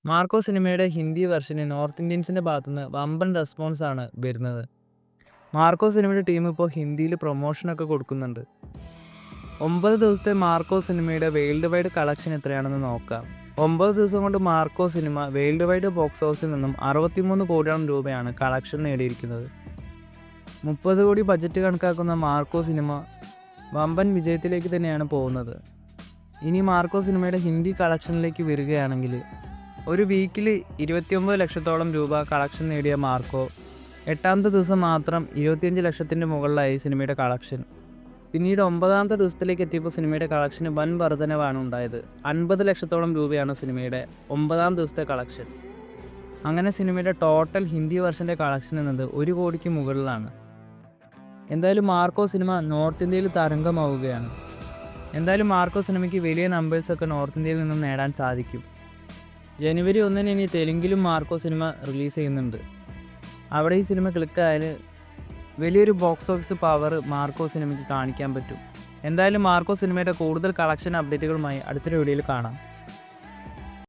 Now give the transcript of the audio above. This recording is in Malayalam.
മാർക്കോ സിനിമയുടെ ഹിന്ദി വെർഷന് നോർത്ത് ഇന്ത്യൻസിൻ്റെ ഭാഗത്തുനിന്ന് വമ്പൻ റെസ്പോൺസാണ് വരുന്നത്. മാർക്കോ സിനിമയുടെ ടീം ഇപ്പോൾ ഹിന്ദിയിൽ പ്രൊമോഷനൊക്കെ കൊടുക്കുന്നുണ്ട്. 9 ദിവസത്തെ മാർക്കോ സിനിമയുടെ വേൾഡ് വൈഡ് കളക്ഷൻ എത്രയാണെന്ന് നോക്കാം. 9 ദിവസം കൊണ്ട് Marco cinema world wide box ഓഫീസിൽ നിന്നും 63 കോടിയോളം രൂപയാണ് കളക്ഷൻ നേടിയിരിക്കുന്നത്. 30 കോടി ബജറ്റ് കണക്കാക്കുന്ന മാർക്കോ സിനിമ വമ്പൻ വിജയത്തിലേക്ക് തന്നെയാണ് പോകുന്നത്. ഇനി മാർക്കോ സിനിമയുടെ ഹിന്ദി കളക്ഷനിലേക്ക് വരികയാണെങ്കിൽ, ഒരു വീക്കിൽ 29 ലക്ഷത്തോളം രൂപ കളക്ഷൻ നേടിയ മാർക്കോ 8ാമത്തെ ദിവസം മാത്രം 25 ലക്ഷത്തിൻ്റെ മുകളിലായി സിനിമയുടെ കളക്ഷൻ. പിന്നീട് 9ാമത്തെ ദിവസത്തിലേക്ക് എത്തിയപ്പോൾ സിനിമയുടെ കളക്ഷന് വൻ വർധനവാണ് ഉണ്ടായത്. 50 ലക്ഷത്തോളം രൂപയാണ് സിനിമയുടെ 9ാം ദിവസത്തെ കളക്ഷൻ. അങ്ങനെ സിനിമയുടെ ടോട്ടൽ ഹിന്ദി വെർഷൻ്റെ കളക്ഷൻ എന്നത് 1 കോടിക്ക് മുകളിലാണ്. എന്തായാലും മാർക്കോ സിനിമ നോർത്ത് ഇന്ത്യയിൽ തരംഗമാവുകയാണ്. എന്തായാലും മാർക്കോ സിനിമയ്ക്ക് വലിയ നമ്പേഴ്സൊക്കെ നോർത്ത് ഇന്ത്യയിൽ നിന്നും നേടാൻ സാധിക്കും. ജനുവരി 1-ന് ഇനി തെലുങ്കിലും മാർക്കോ സിനിമ റിലീസ് ചെയ്യുന്നുണ്ട്. അവിടെ ഈ സിനിമ ക്ലിക്കായാൽ വലിയൊരു ബോക്സ് ഓഫീസ് പവർ മാർക്കോ സിനിമയ്ക്ക് കാണിക്കാൻ പറ്റും. എന്തായാലും മാർക്കോ സിനിമയുടെ കൂടുതൽ കളക്ഷൻ അപ്ഡേറ്റുകളുമായി അടുത്തൊരു വീഡിയോയിൽ കാണാം.